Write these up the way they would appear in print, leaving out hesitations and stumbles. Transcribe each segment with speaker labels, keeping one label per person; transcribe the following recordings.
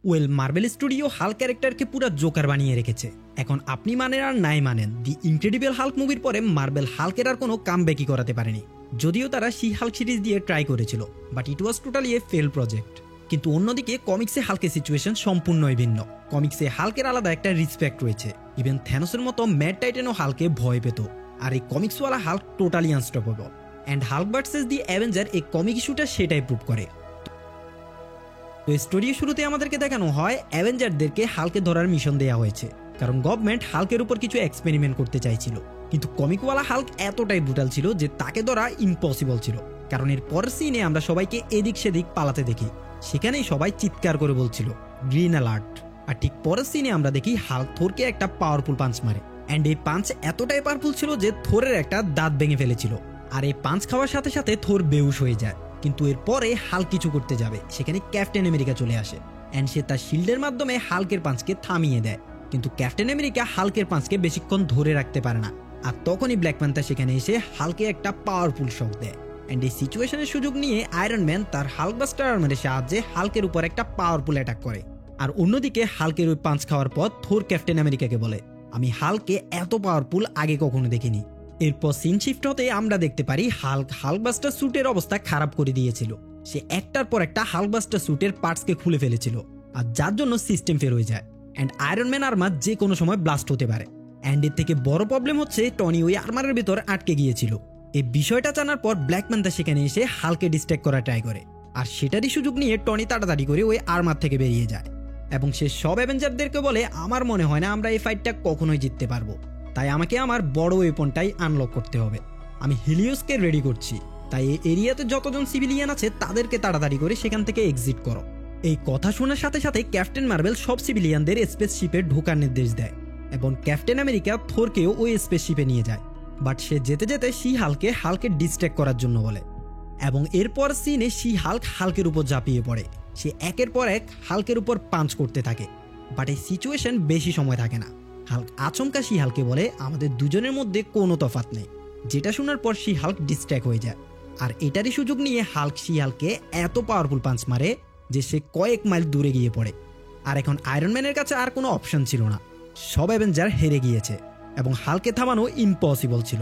Speaker 1: Well, marble studio Hulk ক্যারেক্টারকে পুরো Joker বানিয়ে রেখেছে। এখন আপনি মানেন আর নাই মানেন, দি ইনক্রেডিবল হাল্ক মুভির পরে মার্বেল হাল্কের আর কোনো কামব্যাকই করাতে পারেনি। যদিও তারা শি হাল্ক সিরিজ দিয়ে ট্রাই করেছিল, but it was totally A fail project. কিন্তু অন্যদিকে কমিক্সে হাল্কের সিচুয়েশন সম্পূর্ণই ভিন্ন। কমিক্সে হাল্কের আলাদা একটা রিসপেক্ট রয়েছে। ইভেন থ্যানোসের মতো ম্যাড টাইটানও হাল্কে ভয় পেত। আর এই কমিক্সওয়ালা Hulk totally unstoppable. And Hulk versus the avenger এই কমিক ইস্যুটা সেটাই প্রুভ করে। তো স্টোরির শুরুতে আমাদেরকে দেখানো হয় অ্যাভেঞ্জারদেরকে হাল্কে ধরার মিশন দেওয়া হয়েছে, কারণ গভর্নমেন্ট হাল্কের উপর কিছু এক্সপেরিমেন্ট করতে চাইছিল। কিন্তু কমিকওয়ালা হাল্ক এতটাই ব্রুটাল ছিল যে তাকে ধরা ইম্পসিবল ছিল। কারণ এর পরের সিনে আমরা সবাইকে এদিক সেদিক পালাতে দেখি, সেখানেই সবাই চিৎকার করে বলছিল গ্রিন অ্যালার্ট। আর ঠিক পরের সিনে আমরা দেখি হাল্ক থোরকে একটা পাওয়ারফুল পাঞ্চ মারে। অ্যান্ড এই পাঞ্চ এতটাই পাওয়ারফুল ছিল যে থোরের একটা দাঁত ভেঙে ফেলেছিল। আর এই পাঞ্চ খাওয়ার সাথে সাথে থোর বেহুশ হয়ে যায়। কিন্তু এরপরে হাল্ক কিছু করতে যাবে, সেখানে ক্যাপ্টেন আমেরিকা চলে আসে। অ্যান্ড সে তার শিল্ডের মাধ্যমে হাল্কের পাঞ্চকে থামিয়ে দেয়। কিন্তু ক্যাপ্টেন আমেরিকা হাল্কের পাঞ্চকে বেশিক্ষণ ধরে রাখতে পারে না। আর তখনই ব্ল্যাক প্যান্থার সেখানে এসে হাল্কে একটা পাওয়ারফুল শক দেয়। অ্যান্ড এই সিচুয়েশনের সুযোগ নিয়ে আয়রন ম্যান তার হাল্কবাস্টার আর্মারের সাহায্যে হাল্কের উপর একটা পাওয়ারফুল অ্যাটাক করে। আর অন্যদিকে হাল্কের ওই পাঞ্চ খাওয়ার পর থোর ক্যাপ্টেন আমেরিকাকে বলে, আমি হাল্কে এত পাওয়ারফুল আগে কখনো দেখিনি। এরপর সিন শিফট হতে আমরা দেখতে পারি হাল্কবাস্টার স্যুটের অবস্থা খারাপ করে দিয়েছিল। সে একটার পর একটা হাল্কবাস্টার স্যুটের পার্টসকে খুলে ফেলেছিল, আর যার জন্য সিস্টেম ফেল হয়ে যায়। অ্যান্ড আয়রন ম্যান আর্মার যে কোনো সময় ব্লাস্ট হতে পারে। অ্যান্ড এর থেকে বড় প্রবলেম হচ্ছে টনি ওই আর্মারের ভেতর আটকে গিয়েছিল। এই বিষয়টা জানার পর ব্ল্যাক প্যান্থার সেখানে এসে হাল্কে ডিস্ট্র্যাক্ট করার ট্রাই করে। আর সেটারই সুযোগ নিয়ে টনি তাড়াতাড়ি করে ওই আর্মার থেকে বেরিয়ে যায়। এবং সে সব অ্যাভেঞ্জারদেরকে বলে, আমার মনে হয় না আমরা এই ফাইটটা কখনোই জিততে পারবো, তাই আমাকে আমার বড় ওয়েপনটাই আনলক করতে হবে। আমি হিলিওসকে রেডি করছি, তাই এই এরিয়াতে যতজন সিভিলিয়ান আছে তাদেরকে তাড়াতাড়ি করে সেখান থেকে এক্সিট করো। এই কথা শোনার সাথে সাথে ক্যাপ্টেন মার্বেল সব সিভিলিয়ানদের স্পেসশিপে ঢোকার নির্দেশ দেয়, এবং ক্যাপ্টেন আমেরিকা থোরকেও ওই স্পেসশিপে নিয়ে যায়। বাট সে যেতে যেতে শি হাল্কে ডিস্ট্র্যাক্ট করার জন্য বলে। এবং এরপর সিনে শি হাল্কের উপর ঝাঁপিয়ে পড়ে। সে একের পর এক হাল্কের উপর পাঞ্চ করতে থাকে। বাট এই সিচুয়েশন বেশি সময় থাকে না। হাল্ক আচমকা শি হাল্কে বলে, আমাদের দুজনের মধ্যে কোনো তফাৎ নেই। যেটা শোনার পর শি হাল্ক ডিস্ট্র্যাক্ট হয়ে যায়। আর এটারই সুযোগ নিয়ে হাল্ক শি হাল্কে এত পাওয়ারফুল পাঞ্চ মারে যে সে কয়েক মাইল দূরে গিয়ে পড়ে। আর এখন আয়রন ম্যানের কাছে আর কোনো অপশন ছিল না। সব অ্যাভেঞ্জার হেরে গিয়েছে এবং হাল্কে থামানো ইম্পসিবল ছিল।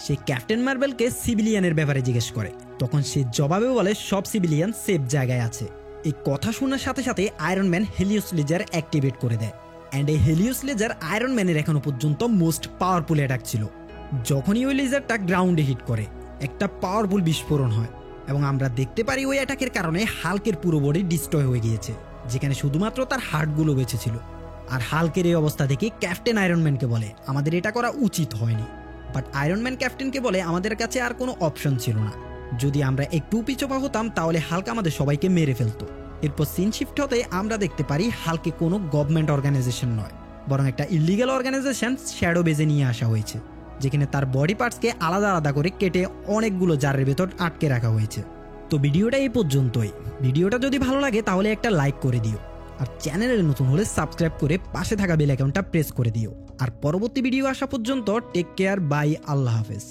Speaker 1: সে ক্যাপ্টেন মার্বেলকে সিভিলিয়ানের ব্যাপারে জিজ্ঞেস করে। তখন সে জবাবে বলে সব সিভিলিয়ান সেফ জায়গায় আছে। এই কথা শোনার সাথে সাথে Iron Man Helios laser activate করে দেয়। অ্যান্ড এই হেলিওস লেজার আয়রন ম্যানের এখনো পর্যন্ত মোস্ট পাওয়ারফুল অ্যাটাক ছিল। যখনই ওই লেজারটা গ্রাউন্ডে হিট করে একটা পাওয়ারফুল বিস্ফোরণ হয়, এবং আমরা দেখতে পারি ওই অ্যাটাকের কারণে হাল্কের পুরো বডি ডিস্ট্রয় হয়ে গিয়েছে, যেখানে শুধুমাত্র তার হার্টগুলো বেঁচে ছিল। আর হাল্কের এই অবস্থা দেখে ক্যাপ্টেন আয়রন ম্যানকে বলে, আমাদের এটা করা উচিত হয়নি। বাট আয়রন ম্যান ক্যাপ্টেনকে বলে, আমাদের কাছে আর কোনো অপশন ছিল না। যদি আমরা একটু পিছপা হতাম তাহলে হাল্ক আমাদের সবাইকে মেরে ফেলতো। এরপর সিন শিফট হতে আমরা দেখতে পারি হাল্কে কোনো গভর্নমেন্ট অর্গানাইজেশন নয়, বরং একটা ইলিগাল অর্গানাইজেশন শ্যাডো বেজে নিয়ে আসা হয়েছে, যেখানে তার বডি পার্টসকে আলাদা আলাদা করে কেটে অনেকগুলো জারের ভেতর আটকে রাখা হয়েছে। তো ভিডিওটা এই পর্যন্তই। ভিডিওটা যদি ভালো লাগে তাহলে একটা লাইক করে দিও, আর চ্যানেলে নতুন হলে সাবস্ক্রাইব করে পাশে থাকা বেল আইকনটা প্রেস করে দিও। আর পরবর্তী ভিডিও আসা পর্যন্ত টেক কেয়ার, বাই, আল্লাহ হাফেজ।